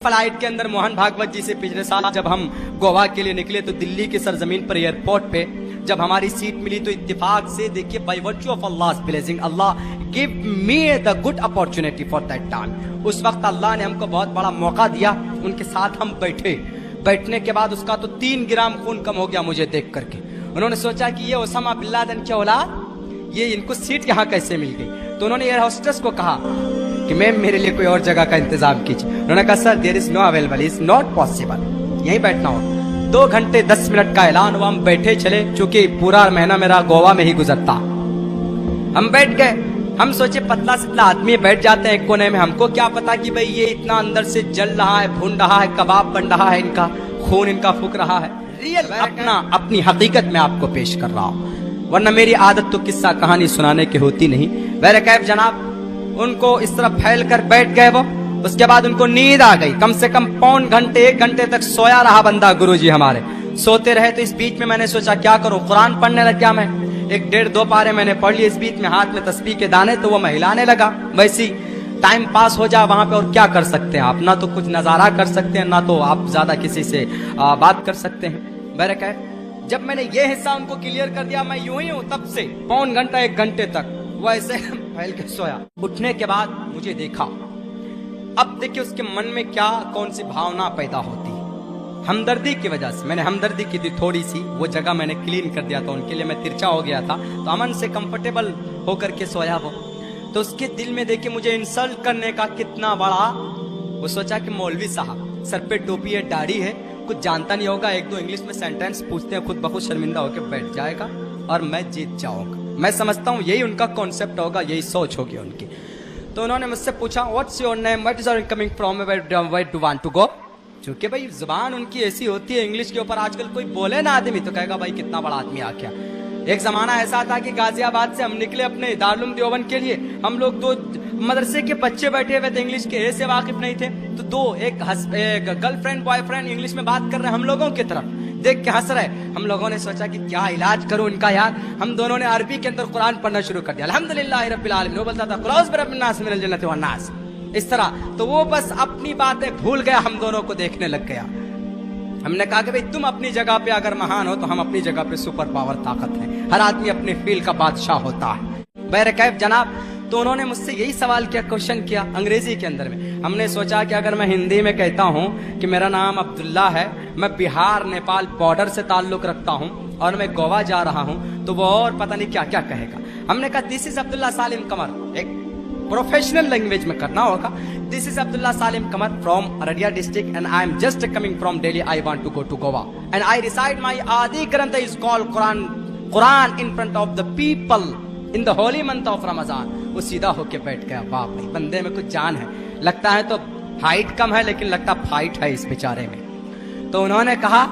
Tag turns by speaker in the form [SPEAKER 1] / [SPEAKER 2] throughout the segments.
[SPEAKER 1] Flight के अंदर मोहन भागवत जी से पिछले साल जब हम गोवा के लिए निकले तो दिल्ली की सरजमीन पर एयरपोर्ट पे जब हमारी सीट मिली तो इत्तेफाक से देखिए बाय वर्च्यू ऑफ अल्लाह's blessing Allah give me the good opportunity for that time. उस वक्त अल्लाह ने हमको बहुत बड़ा मौका दिया, उनके साथ हम बैठने के बाद उसका तो 3 ग्राम खून कम हो गया मुझे देख करके। उन्होंने सोचा कि ये ओसामा बिन लादेन की औलाद, ये इनको सीट यहाँ कैसे मिल गई। तो उन्होंने एयर होस्टेस को कहा कि मैम मेरे लिए कोई और जगह का इंतजाम कीजिए। उन्होंने कहा sir there is no available, is not possible, यहीं बैठना हो। 2 घंटे 10 मिनट का ऐलान हुआ, हम बैठे चले, चूंकि पूरा महीना मेरा गोवा में ही गुजरता। हम बैठ गए, हम सोचे पतला सितला आदमी बैठ जाते हैं एक कोने में, हमको क्या पता कि भाई ये इतना अंदर से जल रहा है, भून रहा है, कबाब बन रहा है, इनका खून इनका फूक रहा है। रियल अपनी हकीकत में आपको पेश कर रहा हूँ, वरना मेरी आदत तो किस्सा कहानी सुनाने की होती नहीं। बहरकैफ जनाब उनको इस तरह फैल कर बैठ गए वो। उसके बाद उनको नींद आ गई, कम से कम 1 घंटे तक सोया रहा बंदा। गुरुजी हमारे सोते रहे। तो इस बीच में मैंने सोचा क्या करूं, कुरान पढ़ने लग गया मैं। 1-1.5-2 पारे मैंने पढ़ लिए। इस बीच में हाथ में तस्बीह के दाने तो वो मैं हिलाने लगा, वैसी टाइम पास हो जाए वहां पे। और क्या कर सकते हैं आप, ना तो कुछ नजारा कर सकते हैं, ना तो आप ज्यादा किसी से बात कर सकते हैं। बहरकैफ जब मैंने ये हिस्सा उनको क्लियर कर दिया, मैं यूं ही हूं तब से 1 घंटा 1 घंटे तक वो ऐसे फैल के सोया। उठने के बाद मुझे देखा, अब देखिए उसके मन में क्या कौन सी भावना पैदा होती है। हमदर्दी की वजह से मैंने हमदर्दी की थी थोड़ी सी, वो जगह मैंने क्लीन कर दिया था उनके लिए, मैं तिरछा हो गया था तो अमन से कंफर्टेबल होकर के सोया वो। तो उसके दिल में देखिए मुझे इंसल्ट करने का कितना बड़ा, वो सोचा कि मौलवी साहब सर पे टोपी है, दाढ़ी है, कुछ जानता नहीं होगा, 1-2 इंग्लिश में सेंटेंस पूछते हैं, खुद ब खुद शर्मिंदा होकर बैठ जाएगा और मैं जीत जाऊंगा। मैं समझता हूँ यही उनका कॉन्सेप्ट होगा, यही सोच होगी उनकी। तो उन्होंने मुझसे पूछा what's your name, what is are coming from, where do want to go. चूंकि भाई जुबान उनकी ऐसी होती है इंग्लिश के ऊपर, आजकल कोई बोले ना आदमी तो कहेगा भाई कितना बड़ा आदमी आ गया। एक जमाना ऐसा था कि गाजियाबाद से हम निकले अपने दारुल देवबंद के लिए, हम लोग 2 मदरसे के बच्चे बैठे हुए थे, इंग्लिश के ए से वाकिफ नहीं थे। तो एक गर्लफ्रेंड बॉयफ्रेंड इंग्लिश में बात कर रहे हम लोगों की तरफ देख के हंस रहे। हम लोगों ने सोचा कि क्या इलाज करूं इनका यार। हम दोनों ने अरबी के अंदर कुरान पढ़ना शुरू कर दिया, अल्हम्दुलिल्लाह रब्बिल आलमीन। वो बोलता था कुलौज बिरब्बिन नास मिनल जन्नति वन नास, इस तरह। तो वो बस अपनी बातें भूल गया, हम दोनों को देखने लग गया। हमने कहा कि भाई तुम अपनी जगह पे अगर महान हो तो हम अपनी जगह पे सुपर पावर ताकत है, हर आदमी अपने फील्ड का बादशाह होता है। बहरकैफ जनाब तो उन्होंने मुझसे यही सवाल किया, क्वेश्चन किया अंग्रेजी के अंदर में। हमने सोचा कि अगर मैं हिंदी में कहता हूं कि मेरा नाम अब्दुल्ला है, मैं बिहार नेपाल बॉर्डर से ताल्लुक रखता हूं और मैं गोवा जा रहा हूं, तो वो और पता नहीं क्या क्या कहेगा। हमने कहा दिस इज अब्दुल्ला सालिम कमर, एक प्रोफेशनल लैंग्वेज में करना होगा। This is Abdullah Salim Qamar from Araria district and I am just coming from Delhi, I want to go to Goa and I recite my आदि ग्रंथ is called Quran in front of the people in the holy month of Ramzan. वो सीधा होके बैठ गया। वाह भाई बंदे में कुछ जान है, लगता है तो हाइट कम है लेकिन लगता फाइट है इस बेचारे में। तो उन्होंने कहा,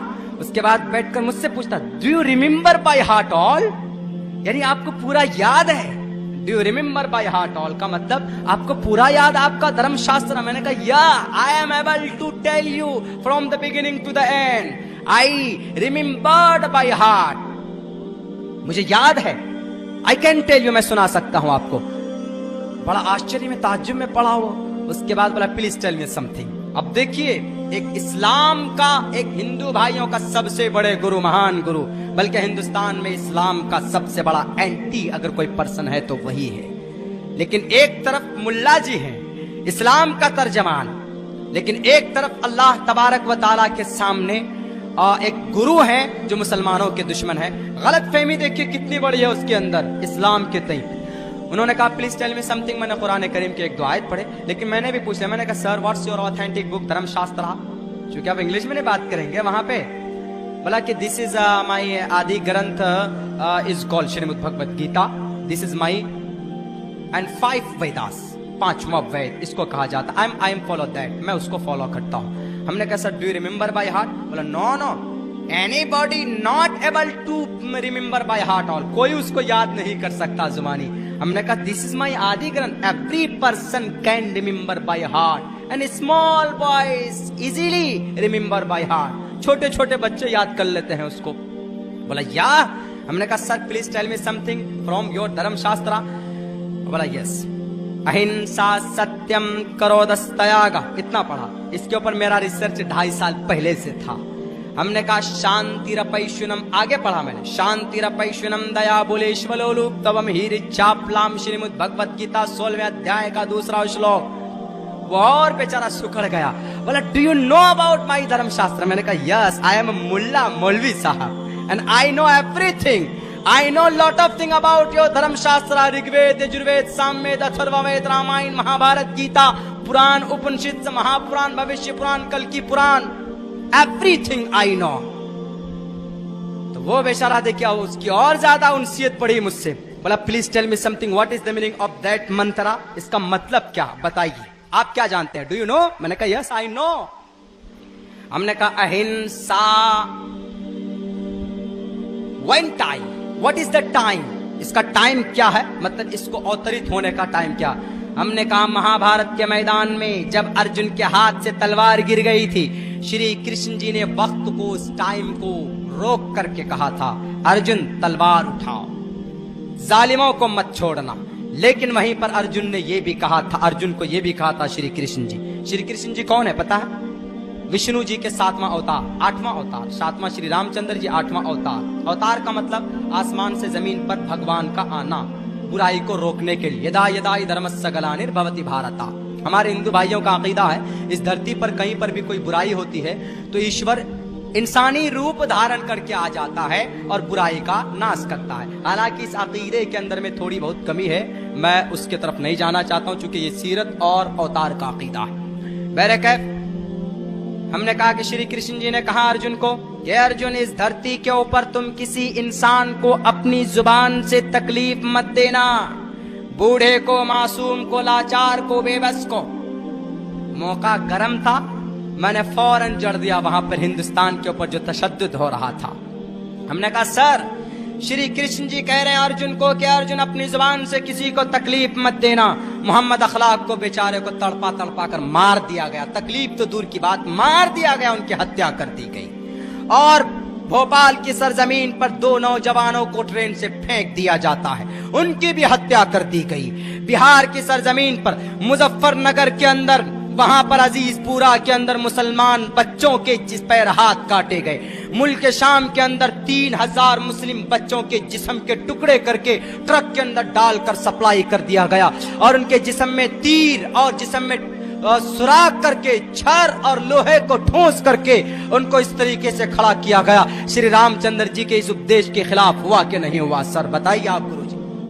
[SPEAKER 1] उसके बाद बैठकर मुझसे पूछता do you remember by heart all, यानी आपको पूरा याद है। Do you remember by heart all का मतलब आपको पूरा याद आपका धर्मशास्त्र। मैंने कहा yeah I am able to tell you from the beginning to the end, I remembered by heart, मुझे याद है, आई कैन टेल यू, मैं सुना सकता हूं आपको। बड़ा आश्चर्य में ताज्जुब में पड़ा वो। उसके बाद बोला प्लीज टेल मी समथिंग। अब देखिए एक इस्लाम का, एक हिंदू भाइयों का सबसे बड़े गुरु, महान गुरु, बल्कि हिंदुस्तान में इस्लाम का सबसे बड़ा एंटी अगर कोई पर्सन है तो वही है। लेकिन एक तरफ मुल्ला जी हैं इस्लाम का तर्जमान, लेकिन एक तरफ अल्लाह तबारक व तआला के सामने एक गुरु है जो मुसलमानों के दुश्मन है। गलत फहमी देखिए कितनी बड़ी है उसके अंदर इस्लाम के तई। उन्होंने कहा प्लीज टेल मी समथिंग। मैंने कुरान करीम के 1-2 आयत पढ़े, लेकिन मैंने भी पूछा, मैंने कहा sir what's your authentic book धर्मशास्त्र, क्योंकि आप इंग्लिश में नहीं बात करेंगे वहां पे। बोला कि दिस इज माई आदि ग्रंथ is called Shrimad Bhagavad Gita, this is my and 5 Vedas, 5वां वेद इसको कहा जाता। आई एम फॉलो दैट, मैं उसको फॉलो करता हूँ। हमने कहा sir do you remember by heart. बोला no no, anybody not able to remember by heart all, कोई उसको याद नहीं कर सकता जुबानी। हमने कहा दिस इज माई आदि ग्रंथ, every person can remember by heart and small boys easily remember by heart, छोटे छोटे बच्चे याद कर लेते हैं उसको। बोला या। हमने कहा sir please tell me something from your धर्मशास्त्र। बोला यस। अहिंसा सत्यम करोदस्तयागा, इतना पढ़ा। इसके ऊपर मेरा रिसर्च 2.5 साल पहले से था। हमने कहा शांतिरपैशुनम, आगे पढ़ा मैंने, शांतिरपैशुनम दया बुलेश्वलोलूप तवम हीर चापलाम श्रीमद् भगवत गीता 16वें अध्याय का 2रा श्लोक। वो और बेचारा सुखड़ गया, बोला do you know about my धर्मशास्त्र? मैंने कहा यस, आई एम मुल्ला मौलवी साहब and I know everything, I know lot of thing about your धर्मशास्त्र, ऋग्वेद यजुर्वेद सामवेद अथर्ववेद रामायण महाभारत गीता पुराण उपनिषद महापुराण भविष्य पुराण कल की पुराण, एवरीथिंग आई नो। तो वो बेचारा देखिए उसकी और ज्यादा उनसियत पड़ी मुझसे, बोला please tell me something, what is the meaning of that mantra, इसका मतलब क्या बताइए, आप क्या जानते हैं, डू यू नो? मैंने कहा यस आई नो। हमने कहा अहिंसा, when time, what is the time, इसका टाइम क्या है, मतलब इसको अवतरित होने का टाइम क्या? हमने कहा महाभारत के मैदान में जब अर्जुन के हाथ से तलवार गिर गई थी, श्री कृष्ण जी ने वक्त को, उस टाइम को रोक करके कहा था अर्जुन तलवार उठाओ, जालिमों को मत छोड़ना। लेकिन वहीं पर अर्जुन ने ये भी कहा था, अर्जुन को ये भी कहा था श्री कृष्ण जी। श्री कृष्ण जी कौन है पता है? विष्णु जी के 7वां अवतार, 8वां अवतार, 7वां श्री रामचंद्र जी, 8वां अवतार। अवतार का मतलब आसमान से जमीन पर भगवान का आना, बुराई को रोकने के लिए। यदा यदा धर्मस्य ग्लानिर्भवति भारत, हमारे हिंदू भाइयों का अकीदा है इस धरती पर कहीं पर भी कोई बुराई होती है तो ईश्वर इंसानी रूप धारण करके आ जाता है और बुराई का नाश करता है। हालांकि इस अकीदे के अंदर में थोड़ी बहुत कमी है, मैं उसके तरफ नहीं जाना चाहता हूं क्योंकि ये सीरत और अवतार का अकीदा है। बहरकैफ हमने कहा कि श्री कृष्ण जी ने कहा अर्जुन को कि अर्जुन इस धरती के ऊपर तुम किसी इंसान को अपनी जुबान से तकलीफ मत देना, बूढ़े को, मासूम को, लाचार को, बेबस को। मौका गर्म था, मैंने फौरन जड़ दिया वहां पर हिंदुस्तान के ऊपर जो तशद्दुद हो रहा था। हमने कहा सर श्री कृष्ण जी कह रहे हैं अर्जुन को कि अर्जुन अपनी जुबान से किसी को तकलीफ मत देना। मोहम्मद अखलाक को बेचारे को तड़पा तड़पा कर मार दिया गया, तकलीफ तो दूर की बात, मार दिया गया, उनकी हत्या कर दी गई। और भोपाल की सरजमीन पर 2 नौजवानों को ट्रेन से फेंक दिया जाता है, उनकी भी हत्या कर दी गई। बिहार की सरजमीन पर मुजफ्फरनगर के अंदर, वहां पर अजीजपुरा के अंदर मुसलमान बच्चों के पैर हाथ काटे गए। मुल्क शाम के अंदर 3000 मुस्लिम बच्चों के जिस्म के टुकड़े करके ट्रक के अंदर डालकर सप्लाई कर दिया गया और उनके जिस्म में तीर और जिस्म में सुराख करके छर और लोहे को ठोस करके उनको इस तरीके से खड़ा किया गया। श्री रामचंद्र जी के इस उपदेश के खिलाफ हुआ कि नहीं हुआ? सर बताइए आप।